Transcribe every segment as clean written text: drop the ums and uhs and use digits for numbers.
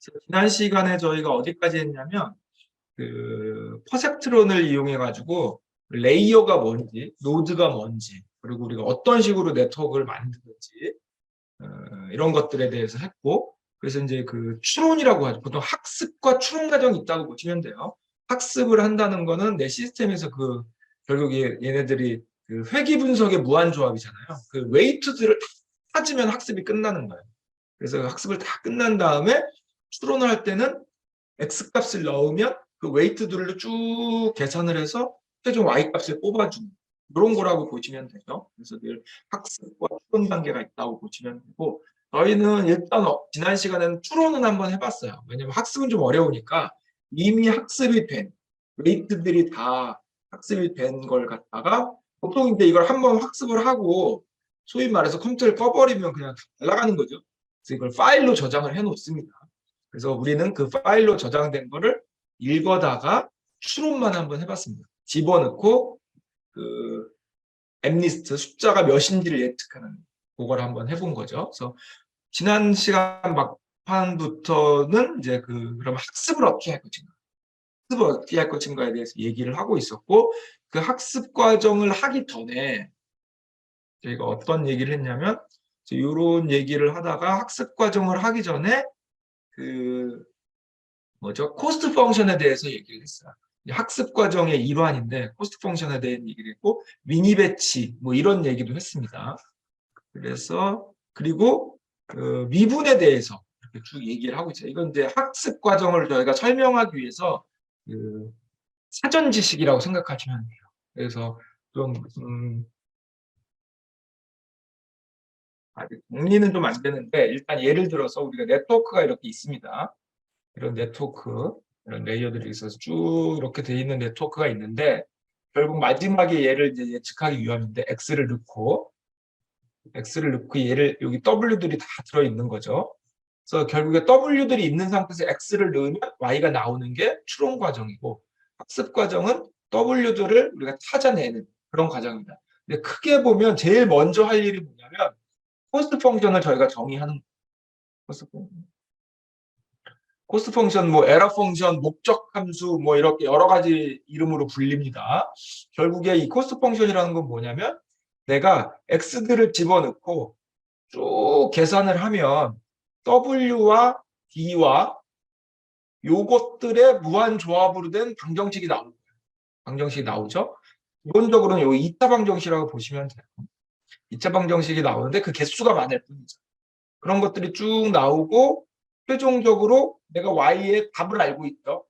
그래서 지난 시간에 저희가 어디까지 했냐면 퍼셉트론을 이용해 가지고 레이어가 뭔지, 노드가 뭔지, 그리고 우리가 어떤 식으로 네트워크를 만드는지 이런 것들에 대해서 했고, 그래서 이제 추론이라고 하죠. 보통 학습과 추론 과정이 있다고 보시면 돼요. 학습을 한다는 거는 내 시스템에서 결국 얘네들이 회귀 분석의 무한 조합이잖아요. 그 웨이트들을 다 찾으면 학습이 끝나는 거예요. 그래서 학습을 다 끝난 다음에 추론을 할 때는 x 값을 넣으면 그 웨이트들을 쭉 계산을 해서 최종 y 값을 뽑아주는 그런 거라고 보시면 되죠. 그래서 늘 학습과 추론 단계가 있다고 보시면 되고, 저희는 일단 지난 시간에는 추론은 한번 해봤어요. 왜냐면 학습은 좀 어려우니까 이미 학습이 된 웨이트들이 다 학습이 된 걸 갖다가 보통 이제 이걸 한번 학습을 하고 소위 말해서 컴퓨터를 꺼버리면 그냥 다 날아가는 거죠. 그래서 이걸 파일로 저장을 해 놓습니다. 그래서 우리는 그 파일로 저장된 거를 읽어다가 추론만 한번 해봤습니다. 집어넣고 엠리스트 숫자가 몇인지를 예측하는 그걸 한번 해본 거죠. 그래서 지난 시간 막판부터는 이제 그럼 학습을 어떻게 할 것인가, 학습을 어떻게 할 것인가에 대해서 얘기를 하고 있었고, 그 학습 과정을 하기 전에 저희가 어떤 얘기를 했냐면 이런 얘기를 하다가 학습 과정을 하기 전에 코스트 펑션에 대해서 얘기를 했어요. 학습 과정의 일환인데 코스트 펑션에 대한 얘기를 했고, 미니 배치 뭐 이런 얘기도 했습니다. 그래서 그리고 미분에 대해서 이렇게 쭉 얘기를 하고 있어요. 이건 이제 학습 과정을 저희가 설명하기 위해서 사전 지식이라고 생각하시면 돼요. 그래서 좀 아직 정리는 좀 안 되는데, 일단 예를 들어서 우리가 네트워크가 이렇게 있습니다. 이런 네트워크, 이런 레이어들이 있어서 쭉 이렇게 돼 있는 네트워크가 있는데, 결국 마지막에 얘를 이제 예측하기 위함인데 x를 넣고 얘를 여기 w들이 다 들어 있는 거죠. 그래서 결국에 w들이 있는 상태에서 x를 넣으면 y가 나오는 게 추론 과정이고, 학습 과정은 w들을 우리가 찾아내는 그런 과정입니다. 근데 크게 보면 제일 먼저 할 일이 뭐냐면 코스트 펑션을 저희가 정의하는 거예요. 코스트 펑션. 코스트 펑션, 뭐 에러 펑션, 목적 함수 뭐 이렇게 여러 가지 이름으로 불립니다. 결국에 이 코스트 펑션이라는 건 뭐냐면 내가 x들을 집어넣고 쭉 계산을 하면 w와 d와 요것들의 무한 조합으로 된 방정식이 나오는 거예요. 방정식이 나오죠. 기본적으로는 요 2차 방정식이라고 보시면 돼요. 2차 방정식이 나오는데 그 개수가 많을 뿐이죠. 그런 것들이 쭉 나오고 최종적으로 내가 y의 답을 알고 있죠.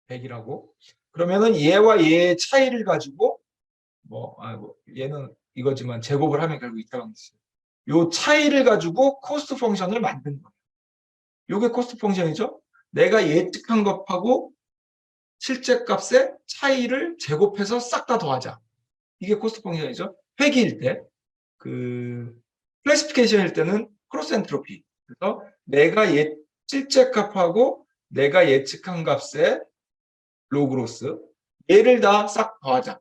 100이라고. 그러면은 얘와 얘의 차이를 가지고 얘는 이거지만 제곱을 하면 결국 이따 방식. 요 차이를 가지고 코스트 펑션을 만든 거예요. 요게 코스트 펑션이죠. 내가 예측한 것하고 실제 값의 차이를 제곱해서 싹 다 더하자. 이게 코스트 펑션이죠. 회귀일 때, 클래시피케이션일 때는 크로스 엔트로피. 그래서 내가 실제 값하고 내가 예측한 값의 로그로스, 얘를 다 싹 더하자.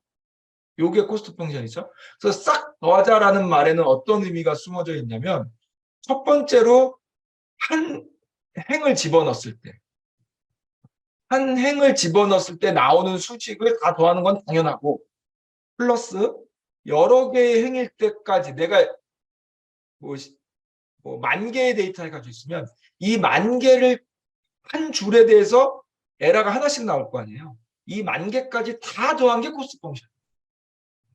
요게 코스트 펑션이죠. 그래서 싹 더하자라는 말에는 어떤 의미가 숨어져 있냐면, 첫 번째로 한 행을 집어넣었을 때, 한 행을 집어넣었을 때 나오는 수식을 다 더하는 건 당연하고, 플러스 여러 개의 행일 때까지 내가 만 개의 데이터를 가지고 있으면 이 만 개를 한 줄에 대해서 에러가 하나씩 나올 거 아니에요. 이 만 개까지 다 더한 게 코스트 펑션.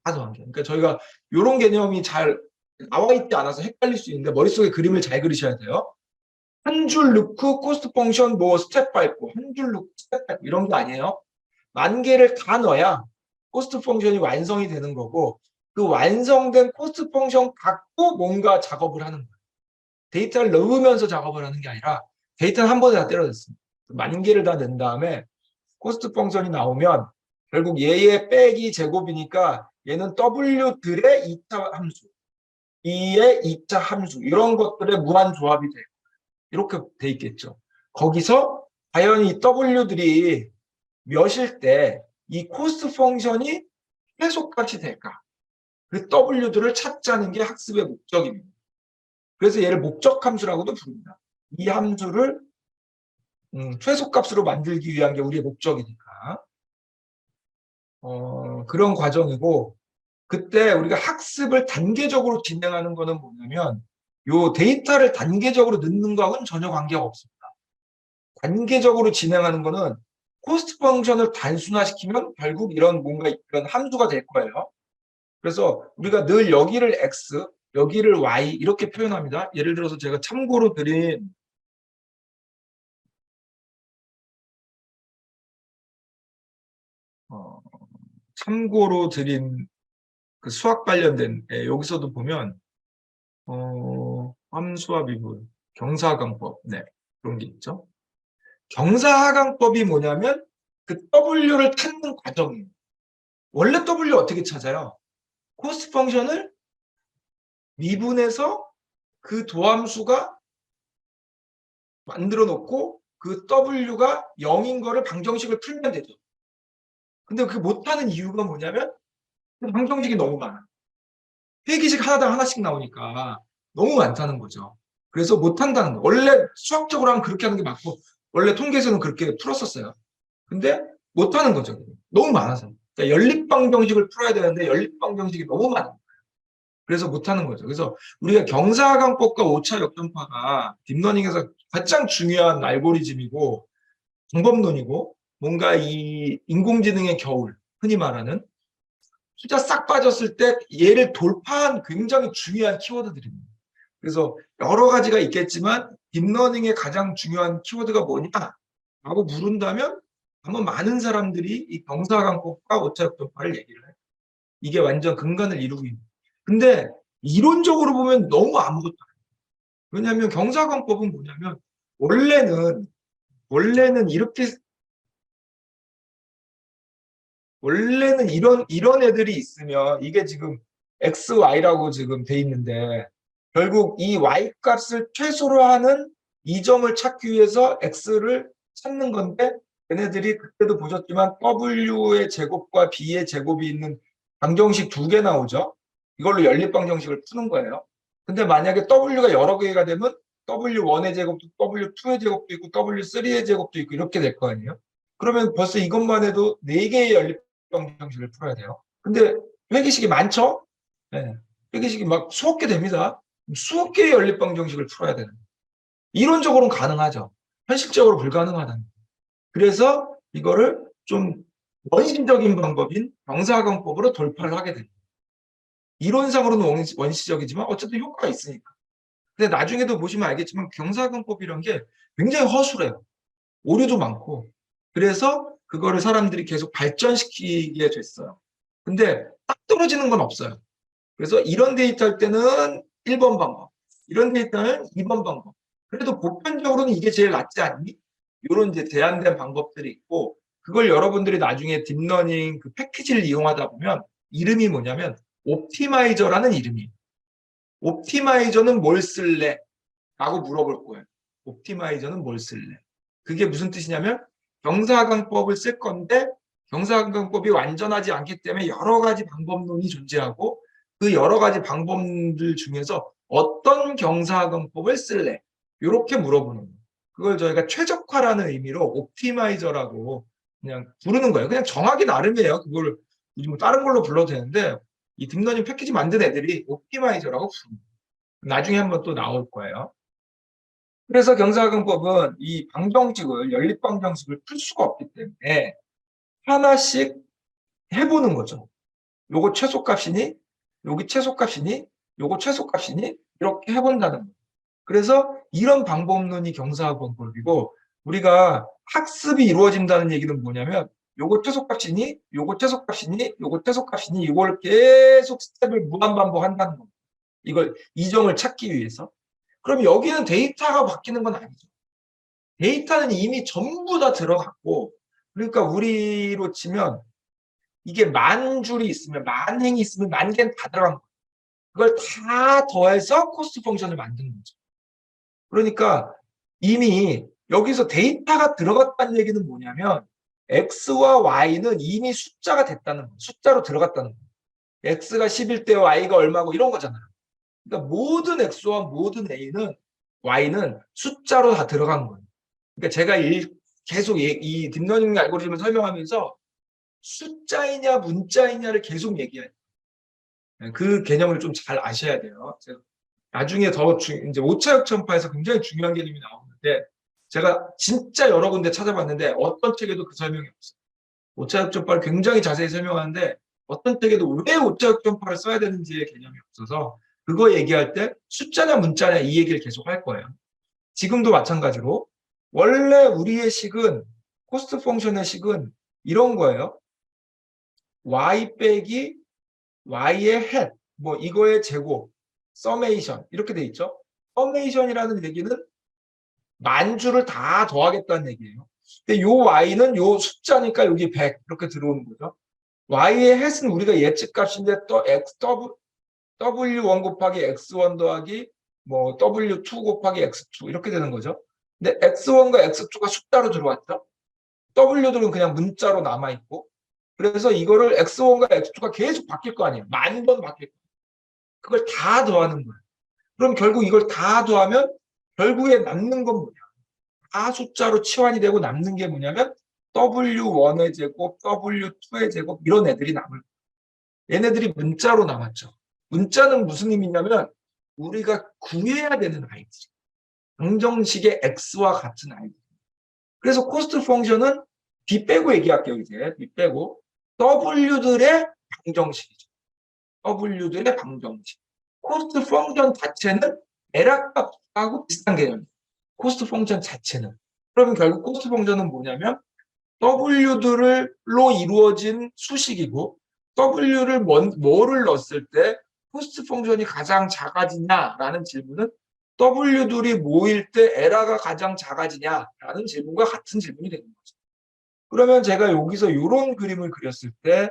다 더한 게. 그러니까 저희가 이런 개념이 잘 나와 있지 않아서 헷갈릴 수 있는데 머릿속에 그림을 잘 그리셔야 돼요. 한 줄 넣고 코스트 펑션 뭐 스텝 밟고 한 줄 넣고 스텝 밟고 이런 게 아니에요. 만 개를 다 넣어야 코스트 펑션이 완성이 되는 거고, 그 완성된 코스트 펑션 갖고 뭔가 작업을 하는 거예요. 데이터를 넣으면서 작업을 하는 게 아니라 데이터는 한 번에 다 때려냈습니다. 만 개를 다 낸 다음에 코스트 펑션이 나오면 결국 얘의 빼기 제곱이니까 얘는 w들의 2차 함수, E의 2차 함수 이런 것들의 무한 조합이 돼요. 이렇게 돼 있겠죠. 거기서 과연 이 w들이 몇일 때 이 코스트 펑션이 해소값이 될까? 그 w들을 찾자는 게 학습의 목적입니다. 그래서 얘를 목적 함수라고도 부릅니다. 이 함수를 최소값으로 만들기 위한 게 우리의 목적이니까. 그런 과정이고, 그때 우리가 학습을 단계적으로 진행하는 거는 뭐냐면, 요 데이터를 단계적으로 넣는 거하고는 전혀 관계가 없습니다. 단계적으로 진행하는 거는 코스트 펑션을 단순화시키면 결국 이런 뭔가 이런 함수가 될 거예요. 그래서 우리가 늘 여기를 x, 여기를 y 이렇게 표현합니다. 예를 들어서 제가 참고로 드린 어, 그 수학 관련된 여기서도 보면 함수와 미분, 경사하강법, 네, 그런 게 있죠. 경사하강법이 뭐냐면 그 W를 찾는 과정이에요. 원래 W 어떻게 찾아요? 코스트 펑션을 미분해서 그 도함수가 만들어 놓고 그 W가 0인 거를 방정식을 풀면 되죠. 근데 그 못하는 이유가 뭐냐면 방정식이 너무 많아. 회기식 하나당 하나씩 나오니까 너무 많다는 거죠. 그래서 못한다는 거. 원래 수학적으로 하면 그렇게 하는 게 맞고 원래 통계에서는 그렇게 풀었었어요. 근데 못하는 거죠. 너무 많아서. 그러니까 연립방정식을 풀어야 되는데 연립방정식이 너무 많아. 그래서 못하는 거죠. 그래서 우리가 경사하강법과 오차 역전파가 딥러닝에서 가장 중요한 알고리즘이고 방법론이고 뭔가 이 인공지능의 겨울, 흔히 말하는 숫자 싹 빠졌을 때 얘를 돌파한 굉장히 중요한 키워드들입니다. 그래서 여러 가지가 있겠지만 딥러닝의 가장 중요한 키워드가 뭐냐라고 물은다면 아마 많은 사람들이 이 경사강법과 오차역전파를 얘기를 해요. 이게 완전 근간을 이루고 있는. 근데 이론적으로 보면 너무 아무것도 아니에요. 왜냐하면 경사강법은 뭐냐면 원래는 이렇게 원래는 이런 애들이 있으면 이게 지금 x, y라고 지금 돼 있는데 결국 이 y 값을 최소로 하는 이 점을 찾기 위해서 x를 찾는 건데 얘네들이 그때도 보셨지만 w의 제곱과 b의 제곱이 있는 방정식 두 개 나오죠. 이걸로 연립방정식을 푸는 거예요. 근데 만약에 w가 여러 개가 되면 w1의 제곱도 w2의 제곱도 있고 w3의 제곱도 있고 이렇게 될 거 아니에요. 그러면 벌써 이것만 해도 4개의 연립방정식을 풀어야 돼요. 근데 회계식이 많죠? 네. 회계식이 막 수억 개 됩니다. 수억 개의 연립방정식을 풀어야 되는. 이론적으로는 가능하죠. 현실적으로 불가능하다는. 그래서 이거를 좀 원시적인 방법인 경사강법으로 돌파를 하게 됩니다. 이론상으로는 원시적이지만 어쨌든 효과가 있으니까. 근데 나중에도 보시면 알겠지만 경사강법이란 게 굉장히 허술해요. 오류도 많고. 그래서 그거를 사람들이 계속 발전시키게 됐어요. 근데 딱 떨어지는 건 없어요. 그래서 이런 데이터 할 때는 1번 방법, 이런 데이터는 2번 방법. 그래도 보편적으로는 이게 제일 낫지 않니? 이런 이제 제한된 방법들이 있고, 그걸 여러분들이 나중에 딥러닝 그 패키지를 이용하다 보면 이름이 뭐냐면 옵티마이저라는 이름이에요. 옵티마이저는 뭘 쓸래? 라고 물어볼 거예요. 옵티마이저는 뭘 쓸래? 그게 무슨 뜻이냐면 경사강법을 쓸 건데 경사강법이 완전하지 않기 때문에 여러 가지 방법론이 존재하고 그 여러 가지 방법들 중에서 어떤 경사강법을 쓸래? 이렇게 물어보는 거예요. 그걸 저희가 최적화라는 의미로 옵티마이저라고 그냥 부르는 거예요. 그냥 정하기 나름이에요. 그걸 뭐 다른 걸로 불러도 되는데 이 딥러닝 패키지 만든 애들이 옵티마이저라고 부릅니다. 나중에 한번 또 나올 거예요. 그래서 경사근법은 이 방정식을 연립방정식을 풀 수가 없기 때문에 하나씩 해보는 거죠. 요거 최소값이니, 여기 최소값이니, 요거 최소값이니 이렇게 해본다는 거예요. 그래서 이런 방법론이 경사근법이고 우리가 학습이 이루어진다는 얘기는 뭐냐면 요거 최소값이니, 요거 최소값이니, 요거 최소값이니 이걸 계속 스텝을 무한반복한다는 겁니다. 이걸 이점을 찾기 위해서. 그럼 여기는 데이터가 바뀌는 건 아니죠. 데이터는 이미 전부 다 들어갔고, 그러니까 우리로 치면 이게 만 줄이 있으면, 만 행이 있으면 만 개는 다 들어간 거예요. 그걸 다 더해서 코스트 펑션을 만드는 거죠. 그러니까 이미 여기서 데이터가 들어갔다는 얘기는 뭐냐면 x와 y는 이미 숫자가 됐다는 거예요. 숫자로 들어갔다는 거예요. x가 10일 때 y가 얼마고 이런 거잖아요. 그러니까 모든 x와 모든 y는 숫자로 다 들어간 거예요. 그러니까 제가 계속 이 딥러닝 알고리즘을 설명하면서 숫자이냐 문자이냐를 계속 얘기해요. 그 개념을 좀 잘 아셔야 돼요. 나중에 이제 오차역전파에서 굉장히 중요한 개념이 나오는데 제가 진짜 여러 군데 찾아봤는데 어떤 책에도 그 설명이 없어요. 오차역전파를 굉장히 자세히 설명하는데 어떤 책에도 왜 오차역전파를 써야 되는지의 개념이 없어서 그거 얘기할 때 숫자냐 문자냐 이 얘기를 계속 할 거예요. 지금도 마찬가지로 원래 우리의 식은 코스트 펑션의 식은 이런 거예요. y 빼기 y의 햇, 뭐 이거의 제곱, 서메이션 이렇게 돼 있죠. 서메이션이라는 얘기는 만주를 다 더하겠다는 얘기예요. 근데 요 y는 요 숫자니까 여기 100 이렇게 들어오는 거죠. y의 햇은 우리가 예측값인데 또 w1 곱하기 x1 더하기 뭐 w2 곱하기 x2 이렇게 되는 거죠. 근데 x1과 x2가 숫자로 들어왔죠. w들은 그냥 문자로 남아있고 그래서 이거를 x1과 x2가 계속 바뀔 거 아니에요. 만 번 바뀔 거예요. 그걸 다 더하는 거예요. 그럼 결국 이걸 다 더하면 결국에 남는 건 뭐냐? 다 숫자로 치환이 되고 남는 게 뭐냐면 W1의 제곱, W2의 제곱 이런 애들이 남을 거예요. 얘네들이 문자로 남았죠. 문자는 무슨 의미냐면 우리가 구해야 되는 아이들. 방정식의 x와 같은 아이들. 그래서 코스트 펑션은 b 빼고 얘기할게요. 이제 b 빼고 w들의 방정식이죠. w들의 방정식. 코스트 펑션 자체는 에라 값하고 비슷한 개념이에요. 코스트 펑션 자체는. 그러면 결국 코스트 펑션은 뭐냐면 w들로 이루어진 수식이고 w를 뭐를 넣었을 때 코스트 펑션이 가장 작아지냐라는 질문은 w들이 모일 때 에라가 가장 작아지냐라는 질문과 같은 질문이 되는 거죠. 그러면 제가 여기서 이런 그림을 그렸을 때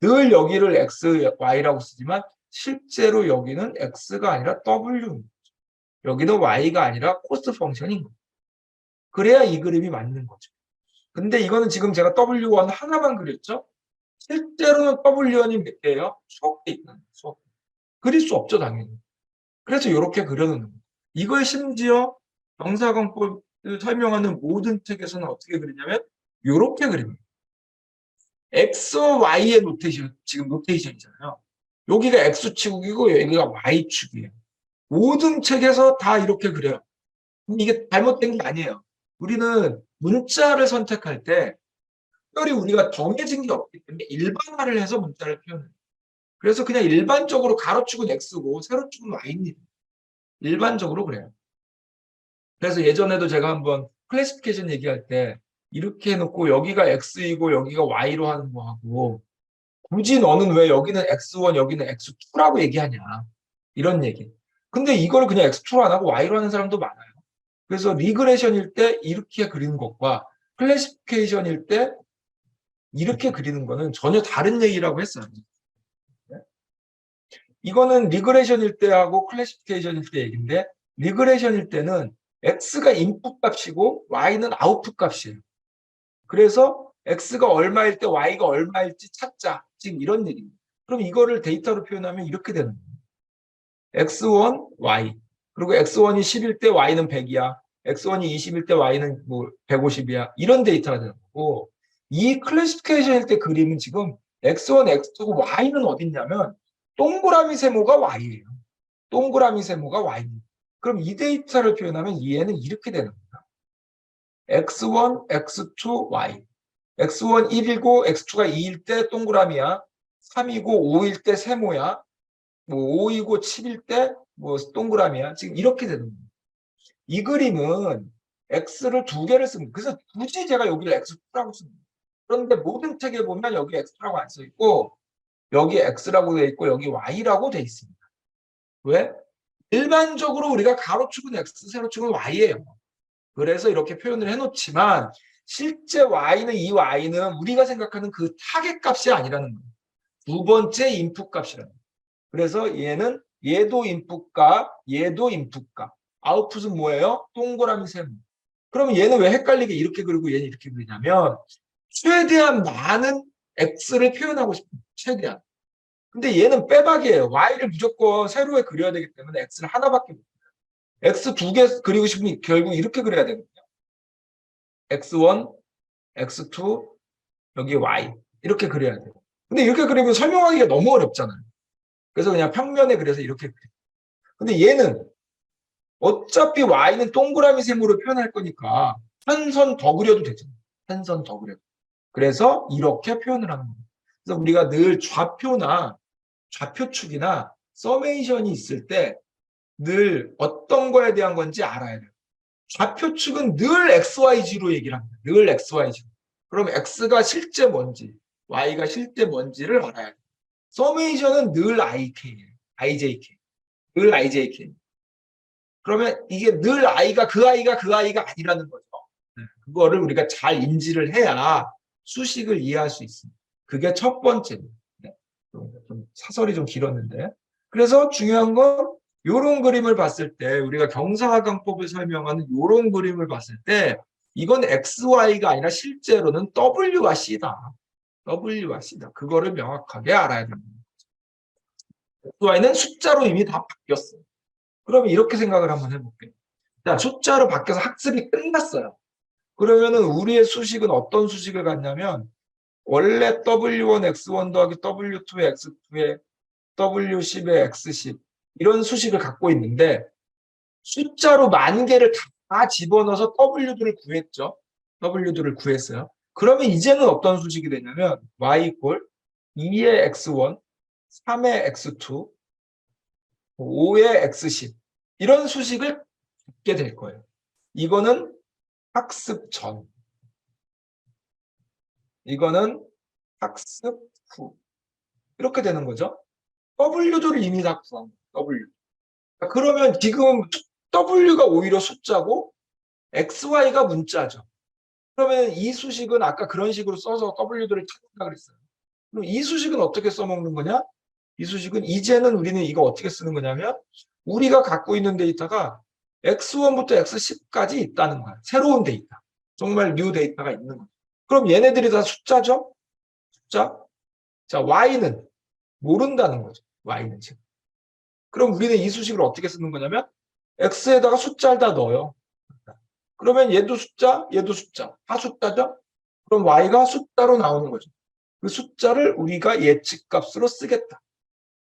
늘 여기를 x, y라고 쓰지만 실제로 여기는 x가 아니라 w입니다. 여기는 y가 아니라 코스트 펑션인 거예요. 그래야 이 그림이 맞는 거죠. 근데 이거는 지금 제가 W1 하나만 그렸죠? 실제로는 W1이 몇 개예요? 수억 개 있다는 거예요. 수억 개. 그릴 수 없죠, 당연히. 그래서 이렇게 그려놓는 거예요. 이걸 심지어 정사건법을 설명하는 모든 책에서는 어떻게 그리냐면 이렇게 그립니다. X, Y의 노테이션, 지금 노테이션이잖아요. 여기가 X축이고 여기가 Y축이에요. 모든 책에서 다 이렇게 그려요. 근데 이게 잘못된 게 아니에요. 우리는 문자를 선택할 때 특별히 우리가 정해진 게 없기 때문에 일반화를 해서 문자를 표현해요. 그래서 그냥 일반적으로 가로축은 X고 세로축은 Y입니다. 일반적으로 그래요. 그래서 예전에도 제가 한번 클래시피케이션 얘기할 때 이렇게 해놓고 여기가 X이고 여기가 Y로 하는 거하고 굳이 너는 왜 여기는 X1 여기는 X2라고 얘기하냐 이런 얘기. 근데 이걸 그냥 X2로 안 하고 Y로 하는 사람도 많아요. 그래서 리그레션일 때 이렇게 그리는 것과 클래시피케이션일 때 이렇게 그리는 거는 전혀 다른 얘기라고 했어요. 이거는 리그레션일 때하고 클래시피케이션일 때 얘기인데 리그레션일 때는 X가 인풋 값이고 Y는 아웃풋 값이에요. 그래서 X가 얼마일 때 Y가 얼마일지 찾자. 지금 이런 얘기입니다. 그럼 이거를 데이터로 표현하면 이렇게 되는 거예요. X1, Y. 그리고 X1이 10일 때 Y는 100이야. X1이 20일 때 Y는 뭐 150이야. 이런 데이터가 되는 거고 이 클래시피케이션일 때 그림은 지금 X1, X2고 Y는 어딨냐면 동그라미 세모가 Y예요. 동그라미 세모가 Y입니다. 그럼 이 데이터를 표현하면 얘는 이렇게 되는 겁니다. X1, X2, Y. X1 1이고 X2가 2일 때 동그라미야. 3이고 5일 때 세모야. 뭐 5이고 7일 때 뭐 동그라미야. 지금 이렇게 되는 겁니다. 이 그림은 X를 두 개를 씁니다. 그래서 굳이 제가 여기를 X2라고 씁니다. 그런데 모든 책에 보면 여기 X라고 안 써 있고 여기 X라고 돼 있고 여기 Y라고 돼 있습니다. 왜? 일반적으로 우리가 가로축은 X, 세로축은 Y예요. 그래서 이렇게 표현을 해놓지만 실제 Y는 이 Y는 우리가 생각하는 그 타겟 값이 아니라는 거예요. 두 번째 인풋 값이라는 거예요. 그래서 얘도 인풋 값, 얘도 인풋 값. 아웃풋은 뭐예요? 동그라미 세모. 그러면 얘는 왜 헷갈리게 이렇게 그리고 얘는 이렇게 그리냐면 최대한 많은 X를 표현하고 싶은 최대한. 근데 얘는 빼박이에요. Y를 무조건 세로에 그려야 되기 때문에 X를 하나밖에 못 그려요. X 두 개 그리고 싶으면 결국 이렇게 그려야 되거든요. x1, x2, 여기 y 이렇게 그려야 돼요. 근데 이렇게 그리면 설명하기가 너무 어렵잖아요. 그래서 그냥 평면에 그려서 이렇게 그려요. 근데 얘는 어차피 y는 동그라미 셈으로 표현할 거니까 한 선 더 그려도 되잖아요. 한 선 더 그려도. 그래서 이렇게 표현을 하는 거예요. 그래서 우리가 늘 좌표축이나 서메이션이 있을 때 늘 어떤 거에 대한 건지 알아야 돼요. 좌표축은 늘 XYZ로 얘기를 합니다. 늘 XYZ. 그럼 X가 실제 뭔지, Y가 실제 뭔지를 알아야 돼요. 서메이션은 늘 IK예요. IJK. 늘 IJK. 그러면 이게 늘 I가 그 I가 아니라는 거죠. 그거를 우리가 잘 인지를 해야 수식을 이해할 수 있습니다. 그게 첫 번째입니다. 네. 좀 사설이 좀 길었는데. 그래서 중요한 건 이런 그림을 봤을 때 우리가 경사하강법을 설명하는 이런 그림을 봤을 때 이건 XY가 아니라 실제로는 W와 C다. W와 C다. 그거를 명확하게 알아야 됩니다. XY는 숫자로 이미 다 바뀌었어요. 그러면 이렇게 생각을 한번 해볼게요. 자, 숫자로 바뀌어서 학습이 끝났어요. 그러면은 우리의 수식은 어떤 수식을 갖냐면 원래 W1 X1 더하기 W2 X2에 W10에 X10 이런 수식을 갖고 있는데 숫자로 10,000개를 다 집어넣어서 W들을 구했죠. W들을 구했어요. 그러면 이제는 어떤 수식이 되냐면 Y 이퀄 2의 X1, 3의 X2, 5의 X10 이런 수식을 갖게 될 거예요. 이거는 학습 전, 이거는 학습 후 이렇게 되는 거죠. W들을 이미 다 구한 거예요. W. 그러면 지금 W가 오히려 숫자고 XY가 문자죠. 그러면 이 수식은 아까 그런 식으로 써서 W들을 찾는다 그랬어요. 그럼 이 수식은 어떻게 써먹는 거냐? 이 수식은 이제는 우리는 이거 어떻게 쓰는 거냐면 우리가 갖고 있는 데이터가 X1부터 X10까지 있다는 거야. 새로운 데이터. 정말 뉴 데이터가 있는 거야. 그럼 얘네들이 다 숫자죠? 숫자. 자, Y는 모른다는 거죠. Y는 지금. 그럼 우리는 이 수식을 어떻게 쓰는 거냐면 X에다가 숫자를 다 넣어요. 그러면 얘도 숫자, 얘도 숫자. 다 숫자죠? 그럼 Y가 숫자로 나오는 거죠. 그 숫자를 우리가 예측값으로 쓰겠다.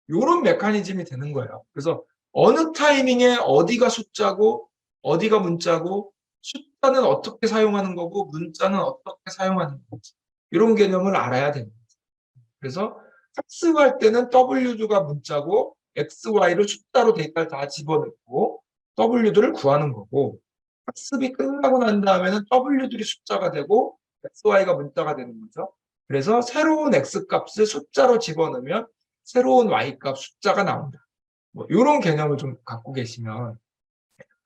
이런 메커니즘이 되는 거예요. 그래서 어느 타이밍에 어디가 숫자고 어디가 문자고 숫자는 어떻게 사용하는 거고 문자는 어떻게 사용하는 건지 이런 개념을 알아야 됩니다. 그래서 학습할 때는 W가 문자고 XY를 숫자로 데이터를 다 집어넣고 W들을 구하는 거고 학습이 끝나고 난 다음에는 W들이 숫자가 되고 XY가 문자가 되는 거죠. 그래서 새로운 X값을 숫자로 집어넣으면 새로운 Y값 숫자가 나온다. 뭐 이런 개념을 좀 갖고 계시면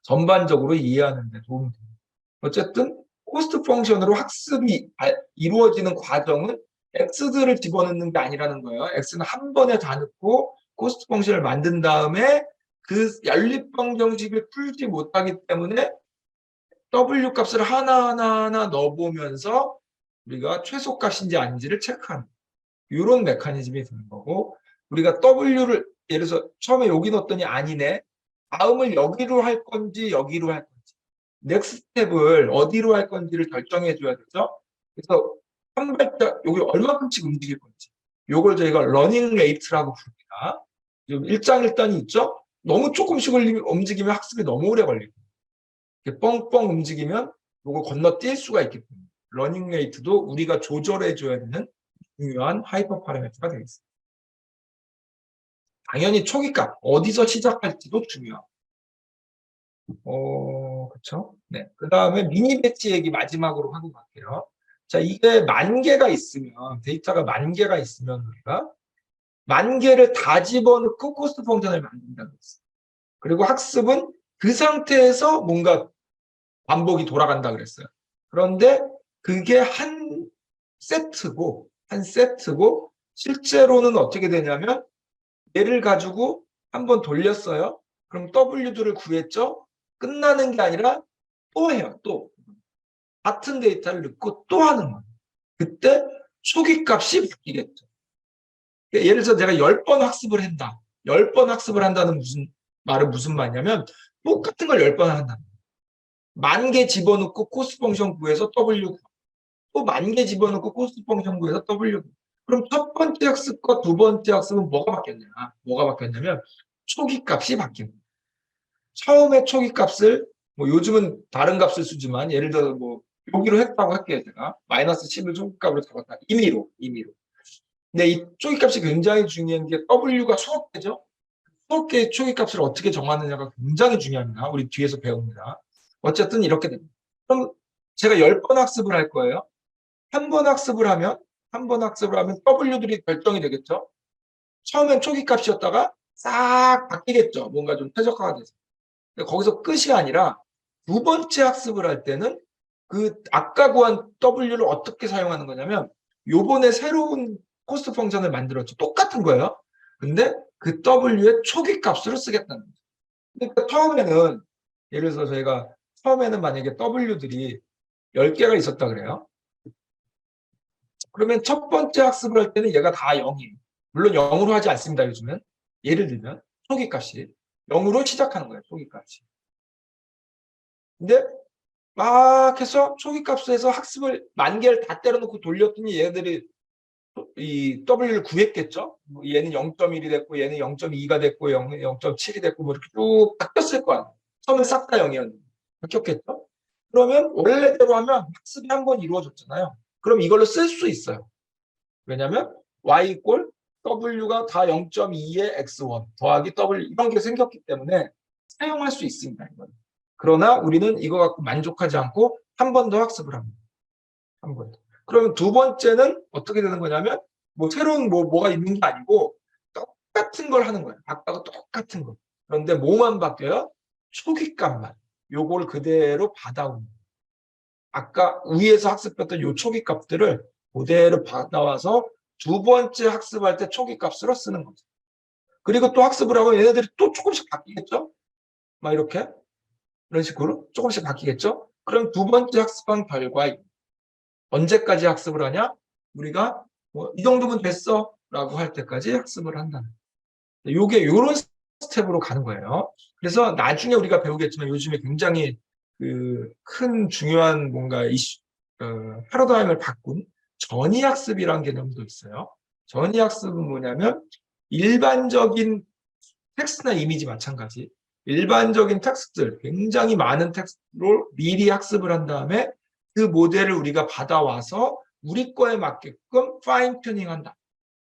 전반적으로 이해하는 데 도움이 됩니다. 어쨌든 코스트 펑션으로 학습이 이루어지는 과정은 X들을 집어넣는 게 아니라는 거예요. X는 한 번에 다 넣고 코스트 펑션을 만든 다음에 그 연립방정식을 풀지 못하기 때문에 W 값을 하나하나 넣어보면서 우리가 최소값인지 아닌지를 체크하는 이런 메커니즘이 되는 거고 우리가 W를 예를 들어서 처음에 여기 넣었더니 아니네. 다음을 여기로 할 건지 여기로 할 건지 넥스트 스텝을 어디로 할 건지를 결정해 줘야 되죠. 그래서 한 발짝 여기 얼마큼씩 움직일 건지 요걸 저희가 러닝 레이트라고 부릅니다. 좀 일장일단이 있죠. 너무 조금씩 움직이면 학습이 너무 오래 걸리고 이렇게 뻥뻥 움직이면 요걸 건너뛸 수가 있기 때문에 러닝 레이트도 우리가 조절해 줘야 되는 중요한 하이퍼 파라미터가 되겠습니다. 당연히 초기값 어디서 시작할지도 중요하고 그쵸? 네. 그 다음에 미니 배치 얘기 마지막으로 하고 갈게요. 자, 이게 10,000개가 있으면, 데이터가 10,000개가 있으면 우리가 10,000개를 다 집어넣고 코스트 펑션을 만든다고 했어요. 그리고 학습은 그 상태에서 뭔가 반복이 돌아간다 그랬어요. 그런데 그게 한 세트고, 실제로는 어떻게 되냐면, 얘를 가지고 한번 돌렸어요. 그럼 W들을 구했죠? 끝나는 게 아니라 또 해요. 또. 같은 데이터를 넣고 또 하는 거예요. 그때 초기값이 바뀌겠죠. 예를 들어서 내가 10번 학습을 한다. 10번 학습을 한다는 말은 무슨 말이냐면 똑같은 걸 10번 한다. 10,000개 집어넣고 코스트 펑션 구해서 W, 또 10,000개 집어넣고 코스트 펑션 구해서 W. 그럼 첫 번째 학습과 두 번째 학습은 뭐가 바뀌었냐? 뭐가 바뀌었냐면 초기 값이 바뀐 거예요. 처음에 초기 값을 뭐 요즘은 다른 값을 쓰지만 예를 들어 뭐 여기로 했다고 할게요. 제가 마이너스 10을 초기 값으로 잡았다. 임의로. 근데 이 초기 값이 굉장히 중요한 게 W가 수억 개죠. 수억 개의 초기 값을 어떻게 정하느냐가 굉장히 중요합니다. 우리 뒤에서 배웁니다. 어쨌든 이렇게 됩니다. 그럼 제가 10번 학습을 할 거예요. 한 번 학습을 하면 W들이 결정이 되겠죠. 처음엔 초기 값이었다가 싹 바뀌겠죠. 뭔가 좀 최적화가 돼서. 근데 거기서 끝이 아니라 두 번째 학습을 할 때는 그 아까 구한 W를 어떻게 사용하는 거냐면 요번에 새로운 코스트 펑션을 만들었죠. 똑같은 거예요. 근데 그 W의 초기 값으로 쓰겠다는 거죠. 그러니까 처음에는 예를 들어서 저희가 처음에는 만약에 W들이 10개가 있었다 그래요. 그러면 첫 번째 학습을 할 때는 얘가 다 0이에요. 물론 0으로 하지 않습니다. 요즘은. 예를 들면 초기 값이 0으로 시작하는 거예요. 초기 값이. 근데 막 해서 초기 값에서 학습을 10,000개를 다 때려놓고 돌렸더니 얘들이 이 W를 구했겠죠. 얘는 0.1이 됐고 얘는 0.2가 됐고 0.7이 됐고 뭐 이렇게 쭉 바뀌었을 거야. 처음에 싹 다 0이었는데 바뀌었겠죠. 그러면 원래대로 하면 학습이 한 번 이루어졌잖아요. 그럼 이걸로 쓸 수 있어요. 왜냐면 y 이꼴 w가 다 0.2의 x1 더하기 w 이런 게 생겼기 때문에 사용할 수 있습니다. 이건. 그러나 우리는 이거 갖고 만족하지 않고 한 번 더 학습을 합니다. 한 번 더. 그러면 두 번째는 어떻게 되는 거냐면 뭐 새로운 뭐가 있는 게 아니고 똑같은 걸 하는 거예요. 아까가 똑같은 거. 그런데 뭐만 바뀌어요? 초기값만. 요걸 그대로 받아오는. 아까 위에서 학습했던 요 초기값들을 그대로 받아와서 두 번째 학습할 때 초기값으로 쓰는 거죠. 그리고 또 학습을 하고 얘네들이 또 조금씩 바뀌겠죠? 막 이렇게 이런 식으로 조금씩 바뀌겠죠? 그럼 두 번째 학습한 결과 언제까지 학습을 하냐? 우리가 뭐 이 정도면 됐어 라고 할 때까지 학습을 한다. 요게 요런 스텝으로 가는 거예요. 그래서 나중에 우리가 배우겠지만 요즘에 굉장히 그 큰 중요한 뭔가 이슈, 패러다임을 바꾼 전이학습이라는 개념도 있어요. 전이학습은 뭐냐면 일반적인 텍스트나 이미지 마찬가지. 일반적인 텍스트들, 굉장히 많은 텍스트로 미리 학습을 한 다음에 그 모델을 우리가 받아와서 우리 거에 맞게끔 파인 튜닝한다.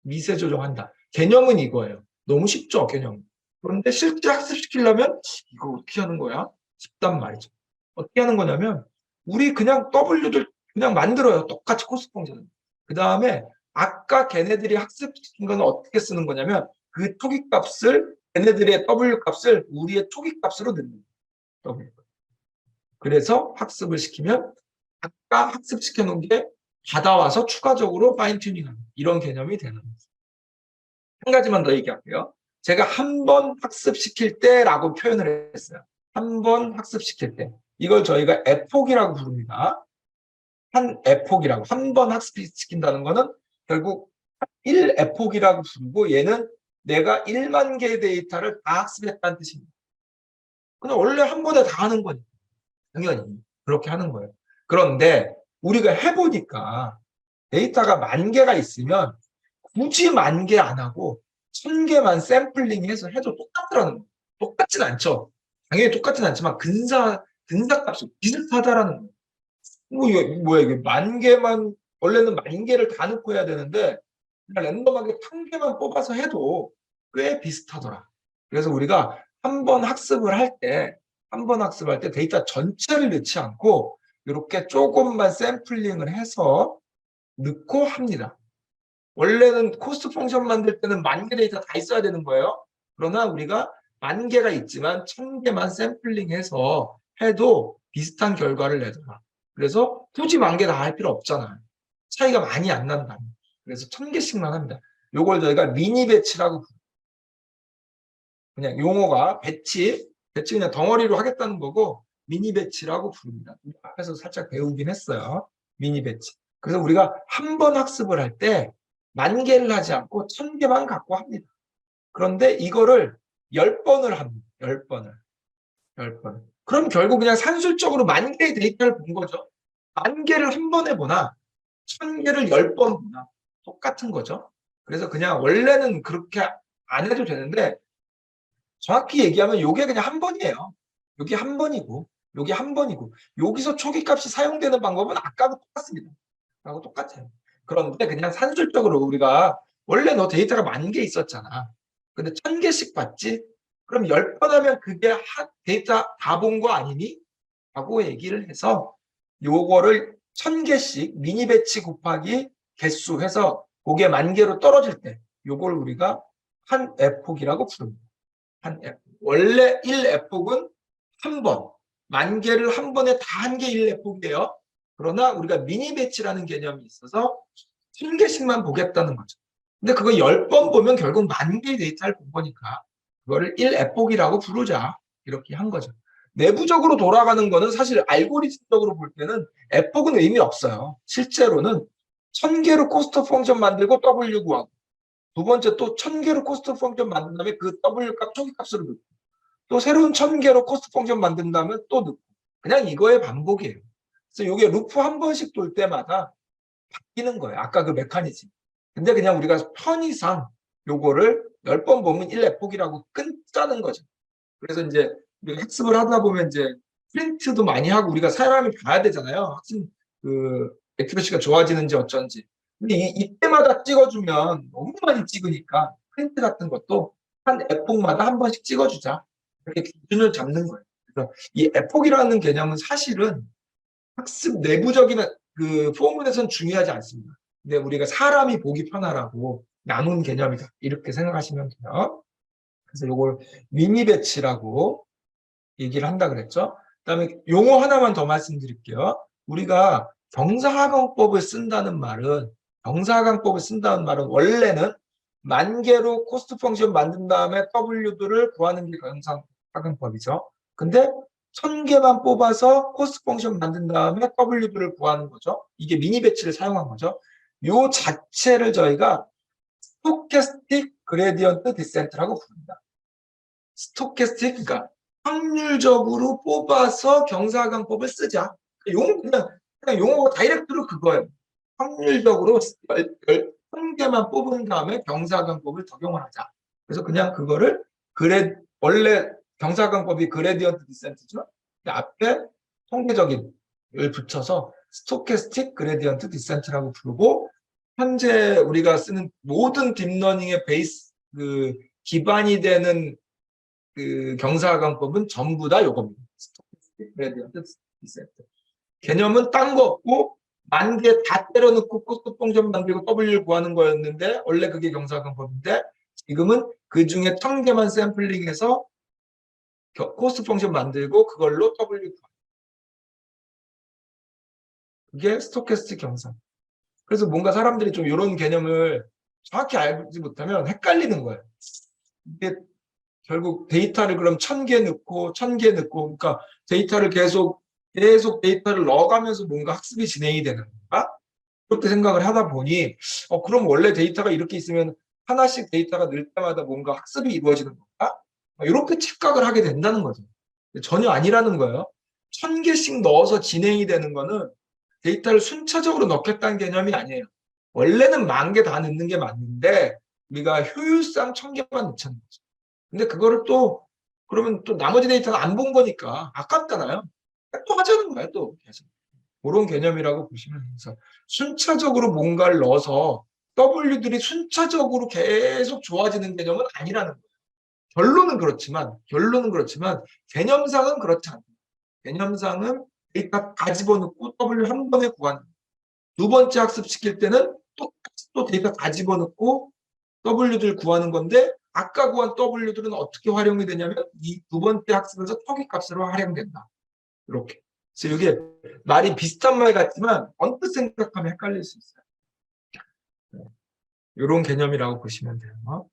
미세 조정한다. 개념은 이거예요. 너무 쉽죠, 개념. 그런데 실제 학습시키려면 이거 어떻게 하는 거야? 쉽단 말이죠. 어떻게 하는 거냐면 우리 그냥 W들 그냥 만들어요. 똑같이 코스트 펑션을. 그 다음에 아까 걔네들이 학습시킨 거는 어떻게 쓰는 거냐면 그 초기 값을 걔네들의 W 값을 우리의 초기 값으로 넣는 거예요. 그래서 학습을 시키면 아까 학습시켜 놓은 게 받아와서 추가적으로 파인 튜닝하는 이런 개념이 되는 거죠. 한 가지만 더 얘기할게요. 제가 한 번 학습시킬 때라고 표현을 했어요. 한 번 학습시킬 때. 이걸 저희가 에폭이라고 부릅니다. 한 에폭이라고. 한 번 학습시킨다는 거는 결국 1 에폭이라고 부르고 얘는 내가 1만 개의 데이터를 다 학습했다는 뜻입니다. 그냥 원래 한 번에 다 하는 거니까. 당연히 그렇게 하는 거예요. 그런데 우리가 해보니까 데이터가 10,000개가 있으면 굳이 10,000개 안 하고 1,000개만 샘플링해서 해도 똑같더라는 거예요. 똑같진 않죠. 당연히 똑같진 않지만 근사값이 비슷하다라는 거예요. 뭐야 이게 10,000개만 원래는 10,000개를 다 넣고 해야 되는데 그냥 랜덤하게 1,000개만 뽑아서 해도 꽤 비슷하더라. 그래서 우리가 한 번 학습을 할 때 데이터 전체를 넣지 않고 이렇게 조금만 샘플링을 해서 넣고 합니다. 원래는 코스트 펑션 만들 때는 10,000개 데이터 다 있어야 되는 거예요. 그러나 우리가 10,000개가 있지만 1,000개만 샘플링해서 해도 비슷한 결과를 내더라. 그래서 굳이 10,000개 다 할 필요 없잖아요. 차이가 많이 안 난다. 그래서 1,000개씩만 합니다. 요걸 저희가 미니 배치라고 그냥 용어가 배치 그냥 덩어리로 하겠다는 거고 미니 배치라고 부릅니다. 앞에서 살짝 배우긴 했어요. 미니 배치. 그래서 우리가 한 번 학습을 할 때 10,000개를 하지 않고 1,000개만 갖고 합니다. 그런데 이거를 10번을 합니다. 10번을. 그럼 결국 그냥 산술적으로 10,000개의 데이터를 본 거죠. 10,000개를 한 번에 보나 1,000개를 10번 보나 똑같은 거죠. 그래서 그냥 원래는 그렇게 안 해도 되는데 정확히 얘기하면 요게 그냥 한 번이에요. 요게 한 번이고 요게 한 번이고 여기서 초기값이 사용되는 방법은 아까하고 똑같습니다. 아까하고 똑같아요. 그런데 그냥 산술적으로 우리가 원래 너 데이터가 10,000개 있었잖아. 근데 1,000개씩 봤지? 그럼 10번 하면 그게 데이터 다 본 거 아니니? 라고 얘기를 해서 요거를 1,000개씩 미니 배치 곱하기 개수 해서 그게 10,000개로 떨어질 때 요걸 우리가 한 에폭이라고 부릅니다. 한 에폭. 원래 1에폭은 한 번, 10,000개를 한 번에 다 한 개 1에폭이에요. 그러나 우리가 미니 배치라는 개념이 있어서 1,000개씩만 보겠다는 거죠. 근데 그거 10번 보면 결국 10,000개의 데이터를 본 거니까 그거를 1에폭이라고 부르자. 이렇게 한 거죠. 내부적으로 돌아가는 거는 사실 알고리즘적으로 볼 때는 에폭은 의미 없어요. 실제로는 1,000개로 코스트 펑션 만들고 W 구하고 두 번째 또 1,000개로 코스트 펑션 만든 다음에 그 W 값 초기값으로 넣고 또 새로운 1,000개로 코스트 펑션 만든 다음에 또 넣고 그냥 이거의 반복이에요. 그래서 이게 루프 한 번씩 돌 때마다 바뀌는 거예요. 아까 그 메커니즘. 근데 그냥 우리가 편의상 요거를 10번 보면 1에폭이라고 끊자는 거죠. 그래서 이제 우리가 학습을 하다 보면 이제 프린트도 많이 하고 우리가 사람이 봐야 되잖아요. 학생 그 액큐러시가 좋아지는지 어쩐지. 근데 이때마다 찍어주면 너무 많이 찍으니까 프린트 같은 것도 한 에폭마다 한 번씩 찍어주자. 이렇게 기준을 잡는 거예요. 그래서 이 에폭이라는 개념은 사실은 학습 내부적인 그 포문에서는 중요하지 않습니다. 근데 우리가 사람이 보기 편하라고 나눈 개념이다. 이렇게 생각하시면 돼요. 그래서 이걸 미니 배치라고 얘기를 한다 그랬죠. 그다음에 용어 하나만 더 말씀드릴게요. 우리가 경사하강법을 쓴다는 말은 원래는 10,000개로 코스트 펑션 만든 다음에 W들을 구하는 게 경사하강법이죠. 근데 1,000개만 뽑아서 코스트 펑션 만든 다음에 W들을 구하는 거죠. 이게 미니 배치를 사용한 거죠. 요 자체를 저희가 스토캐스틱 그레디언트 디센트라고 부릅니다. 스토캐스틱, 그러니까 확률적으로 뽑아서 경사강법을 쓰자. 그냥 용어가 다이렉트로 그거예요. 확률적으로 10개만 뽑은 다음에 경사강법을 적용을 하자. 그래서 그냥 그거를 원래 경사강법이 그레디언트 디센트죠. 앞에 통계적인 을 붙여서 스토캐스틱 그레디언트 디센트라고 부르고 현재 우리가 쓰는 모든 딥러닝의 베이스 그 기반이 되는 그 경사강법은 전부 다 요겁니다. 스토캐스틱 그레디언트 디센트. 개념은 딴 거 없고 10,000개 다 때려 넣고 코스트 펑션 만들고 W 구하는 거였는데 원래 그게 경사강법인데 지금은 그 중에 1,000개만 샘플링해서 코스트 펑션 만들고 그걸로 W 구하는 그게 스토캐스틱 경사. 그래서 뭔가 사람들이 좀 이런 개념을 정확히 알지 못하면 헷갈리는 거예요. 이게 결국 데이터를 그럼 1,000개 넣고 1,000개 넣고 그러니까 데이터를 계속 데이터를 넣어가면서 뭔가 학습이 진행이 되는 건가? 그렇게 생각을 하다 보니 그럼 원래 데이터가 이렇게 있으면 하나씩 데이터가 늘 때마다 뭔가 학습이 이루어지는 건가? 이렇게 착각을 하게 된다는 거죠. 전혀 아니라는 거예요. 1,000개씩 넣어서 진행이 되는 거는 데이터를 순차적으로 넣겠다는 개념이 아니에요. 원래는 10,000개 다 넣는 게 맞는데 우리가 효율상 1,000개만 넣자는 거죠. 근데 그거를 또 그러면 또 나머지 데이터는 안 본 거니까 아깝잖아요. 또 하자는 거예요. 또 계속. 그런 개념이라고 보시면 돼서 순차적으로 뭔가를 넣어서 W들이 순차적으로 계속 좋아지는 개념은 아니라는 거예요. 결론은 그렇지만 개념상은 그렇지 않아요. 개념상은 데이터 다 집어넣고 W 한 번에 구하는 두 번째 학습시킬 때는 또 데이터 다 집어넣고 W들 구하는 건데 아까 구한 W들은 어떻게 활용이 되냐면 이 두 번째 학습에서 초기값으로 활용된다. 이렇게. 그래서 이게 말이 비슷한 말 같지만 언뜻 생각하면 헷갈릴 수 있어요. 이런 개념이라고 보시면 돼요.